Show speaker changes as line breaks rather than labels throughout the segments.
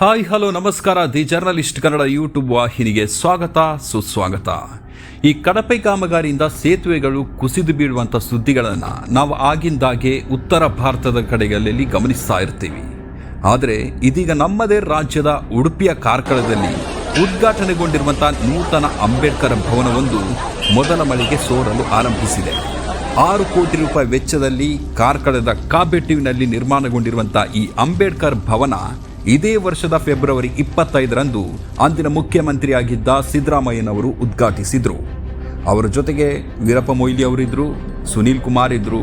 Hi hello ನಮಸ್ಕಾರ. The journalist Kannada YouTube ವಾಹಿನಿಗೆ ಸ್ವಾಗತ ಸುಸ್ವಾಗತ. ಈ ಕಳಪೆ ಕಾಮಗಾರಿಯಿಂದ ಸೇತುವೆಗಳು ಕುಸಿದು ಬೀಳುವಂಥ ಸುದ್ದಿಗಳನ್ನು ನಾವು ಆಗಿಂದಾಗೆ ಉತ್ತರ ಭಾರತದ ಕಡೆಗಳಲ್ಲಿ ಗಮನಿಸ್ತಾ ಇರ್ತೀವಿ. ಆದರೆ ಇದೀಗ ನಮ್ಮದೇ ರಾಜ್ಯದ ಉಡುಪಿಯ ಕಾರ್ಕಳದಲ್ಲಿ ಉದ್ಘಾಟನೆಗೊಂಡಿರುವಂಥ ನೂತನ ಅಂಬೇಡ್ಕರ್ ಭವನವೊಂದು ಮೊದಲ ಮಳೆಗೆ ಸೋರಲು ಆರಂಭಿಸಿದೆ. 6 ಕೋಟಿ ರೂಪಾಯಿ ವೆಚ್ಚದಲ್ಲಿ ಕಾರ್ಕಳದ ಕಾಬೆಟ್ಟಿವಿನಲ್ಲಿ ನಿರ್ಮಾಣಗೊಂಡಿರುವಂಥ ಈ ಅಂಬೇಡ್ಕರ್ ಭವನ ಇದೇ ವರ್ಷದ ಫೆಬ್ರವರಿ 25ರಂದು ಅಂದಿನ ಮುಖ್ಯಮಂತ್ರಿಯಾಗಿದ್ದ ಸಿದ್ದರಾಮಯ್ಯನವರು ಉದ್ಘಾಟಿಸಿದರು. ಅವರ ಜೊತೆಗೆ ವೀರಪ್ಪ ಮೊಯ್ಲಿ ಅವರಿದ್ದರು, ಸುನೀಲ್ ಕುಮಾರ್ ಇದ್ದರು,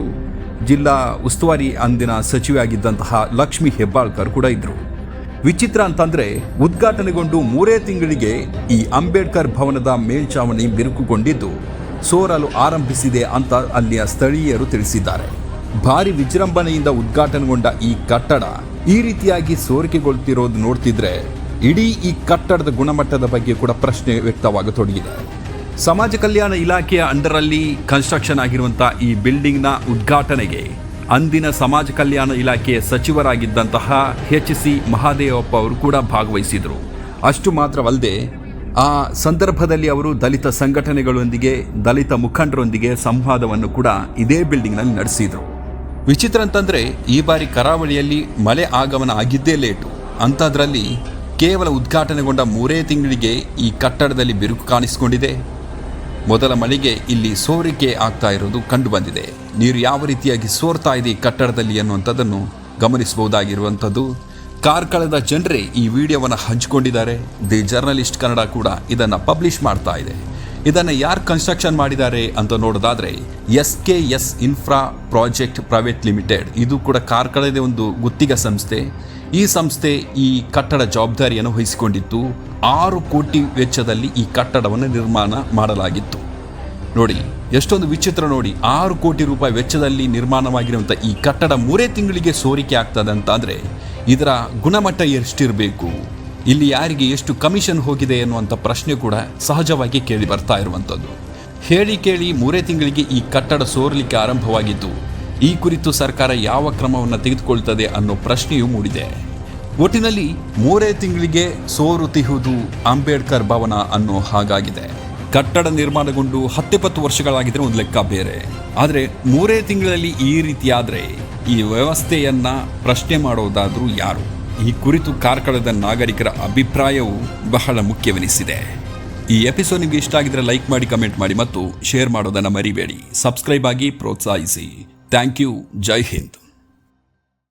ಜಿಲ್ಲಾ ಉಸ್ತುವಾರಿ ಅಂದಿನ ಸಚಿವೆಯಾಗಿದ್ದಂತಹ ಲಕ್ಷ್ಮೀ ಹೆಬ್ಬಾಳ್ಕರ್ ಕೂಡ ಇದ್ದರು. ವಿಚಿತ್ರ ಅಂತಂದರೆ ಉದ್ಘಾಟನೆಗೊಂಡು 3 ತಿಂಗಳಿಗೆ ಈ ಅಂಬೇಡ್ಕರ್ ಭವನದ ಮೇಲ್ಛಾವಣಿ ಬಿರುಕುಗೊಂಡಿದ್ದು ಸೋರಲು ಆರಂಭಿಸಿದೆ ಅಂತ ಅಲ್ಲಿಯ ಸ್ಥಳೀಯರು ತಿಳಿಸಿದ್ದಾರೆ. ಭಾರಿ ವಿಜೃಂಭಣೆಯಿಂದ ಉದ್ಘಾಟನೆಗೊಂಡ ಈ ಕಟ್ಟಡ ಈ ರೀತಿಯಾಗಿ ಸೋರಿಕೆಗೊಳ್ತಿರೋದು ನೋಡ್ತಿದ್ರೆ ಇಡೀ ಈ ಕಟ್ಟಡದ ಗುಣಮಟ್ಟದ ಬಗ್ಗೆ ಕೂಡ ಪ್ರಶ್ನೆ ವ್ಯಕ್ತವಾಗತೊಡಗಿದೆ. ಸಮಾಜ ಕಲ್ಯಾಣ ಇಲಾಖೆಯ ಅಂಡರಲ್ಲಿ ಕನ್ಸ್ಟ್ರಕ್ಷನ್ ಆಗಿರುವಂಥ ಈ ಬಿಲ್ಡಿಂಗ್ನ ಉದ್ಘಾಟನೆಗೆ ಅಂದಿನ ಸಮಾಜ ಕಲ್ಯಾಣ ಇಲಾಖೆಯ ಸಚಿವರಾಗಿದ್ದಂತಹ HC ಮಹಾದೇವಪ್ಪ ಅವರು ಕೂಡ ಭಾಗವಹಿಸಿದರು. ಅಷ್ಟು ಮಾತ್ರವಲ್ಲದೆ ಆ ಸಂದರ್ಭದಲ್ಲಿ ಅವರು ದಲಿತ ಸಂಘಟನೆಗಳೊಂದಿಗೆ, ದಲಿತ ಮುಖಂಡರೊಂದಿಗೆ ಸಂವಾದವನ್ನು ಕೂಡ ಇದೇ ಬಿಲ್ಡಿಂಗ್ನಲ್ಲಿ ನಡೆಸಿದರು. ವಿಚಿತ್ರ ಅಂತಂದರೆ ಈ ಬಾರಿ ಕರಾವಳಿಯಲ್ಲಿ ಮಳೆ ಆಗಮನ ಆಗಿದ್ದೇ ಲೇಟು. ಅಂಥದ್ರಲ್ಲಿ ಕೇವಲ ಉದ್ಘಾಟನೆಗೊಂಡ 3 ತಿಂಗಳಿಗೆ ಈ ಕಟ್ಟಡದಲ್ಲಿ ಬಿರುಕು ಕಾಣಿಸಿಕೊಂಡಿದೆ. ಮೊದಲ ಮಳೆಗೆ ಇಲ್ಲಿ ಸೋರಿಕೆ ಆಗ್ತಾ ಇರೋದು ಕಂಡುಬಂದಿದೆ. ನೀರು ಯಾವ ರೀತಿಯಾಗಿ ಸೋರ್ತಾ ಇದೆ ಈ ಕಟ್ಟಡದಲ್ಲಿ ಅನ್ನುವಂಥದ್ದನ್ನು ಗಮನಿಸಬಹುದಾಗಿರುವಂಥದ್ದು. ಕಾರ್ಕಳದ ಜನರೇ ಈ ವಿಡಿಯೋವನ್ನು ಹಂಚಿಕೊಂಡಿದ್ದಾರೆ. ದಿ ಜರ್ನಲಿಸ್ಟ್ ಕನ್ನಡ ಕೂಡ ಇದನ್ನು ಪಬ್ಲಿಷ್ ಮಾಡ್ತಾ ಇದೆ. ಇದನ್ನು ಯಾರು ಕನ್ಸ್ಟ್ರಕ್ಷನ್ ಮಾಡಿದ್ದಾರೆ ಅಂತ ನೋಡೋದಾದರೆ SKS infra project private limited, ಇದು ಕೂಡ ಕಾರ್ಕಳದ ಒಂದು ಗುತ್ತಿಗೆ ಸಂಸ್ಥೆ. ಈ ಸಂಸ್ಥೆ ಈ ಕಟ್ಟಡ ಜವಾಬ್ದಾರಿಯನ್ನು ವಹಿಸಿಕೊಂಡಿತ್ತು. 6 ಕೋಟಿ ವೆಚ್ಚದಲ್ಲಿ ಈ ಕಟ್ಟಡವನ್ನು ನಿರ್ಮಾಣ ಮಾಡಲಾಗಿತ್ತು. ನೋಡಿ ಎಷ್ಟೊಂದು ವಿಚಿತ್ರ ನೋಡಿ, 6 ಕೋಟಿ ರೂಪಾಯಿ ವೆಚ್ಚದಲ್ಲಿ ನಿರ್ಮಾಣವಾಗಿರುವಂಥ ಈ ಕಟ್ಟಡ 3 ತಿಂಗಳಿಗೆ ಸೋರಿಕೆ ಆಗ್ತದೆ ಅಂತ ಅಂದರೆ ಇದರ ಗುಣಮಟ್ಟ ಎಷ್ಟಿರಬೇಕು, ಇಲ್ಲಿ ಯಾರಿಗೆ ಎಷ್ಟು ಕಮಿಷನ್ ಹೋಗಿದೆ ಎನ್ನುವಂಥ ಪ್ರಶ್ನೆ ಕೂಡ ಸಹಜವಾಗಿ ಕೇಳಿ ಬರ್ತಾ ಇರುವಂಥದ್ದು. ಹೇಳಿ ಕೇಳಿ 3 ತಿಂಗಳಿಗೆ ಈ ಕಟ್ಟಡ ಸೋರಲಿಕ್ಕೆ ಆರಂಭವಾಗಿದ್ದು ಈ ಕುರಿತು ಸರ್ಕಾರ ಯಾವ ಕ್ರಮವನ್ನು ತೆಗೆದುಕೊಳ್ತದೆ ಅನ್ನೋ ಪ್ರಶ್ನೆಯೂ ಮೂಡಿದೆ. ಒಟ್ಟಿನಲ್ಲಿ 3 ತಿಂಗಳಿಗೆ ಸೋರುತ್ತಿಹುದು ಅಂಬೇಡ್ಕರ್ ಭವನ ಅನ್ನೋ ಹಾಗಾಗಿದೆ. ಕಟ್ಟಡ ನಿರ್ಮಾಣಗೊಂಡು 10-20 ವರ್ಷಗಳಾಗಿದ್ರೆ ಒಂದು ಲೆಕ್ಕ ಬೇರೆ. ಆದರೆ 3 ತಿಂಗಳಲ್ಲಿ ಈ ರೀತಿಯಾದರೆ ಈ ವ್ಯವಸ್ಥೆಯನ್ನು ಪ್ರಶ್ನೆ ಮಾಡೋದಾದರೂ ಯಾರು? ಈ ಕುರಿತು ಕಾರ್ಕಳದ ನಾಗರಿಕರ ಅಭಿಪ್ರಾಯವು ಬಹಳ ಮುಖ್ಯವೆನಿಸಿದೆ. ಈ ಎಪಿಸೋಡ್ ನಿಮಗೆ ಇಷ್ಟ ಆಗಿದ್ರೆ ಲೈಕ್ ಮಾಡಿ, ಕಮೆಂಟ್ ಮಾಡಿ ಮತ್ತು ಶೇರ್ ಮಾಡೋದನ್ನು ಮರಿಬೇಡಿ. ಸಬ್ಸ್ಕ್ರೈಬ್ ಆಗಿ ಪ್ರೋತ್ಸಾಹಿಸಿ. Thank you. ಜೈ ಹಿಂದ್.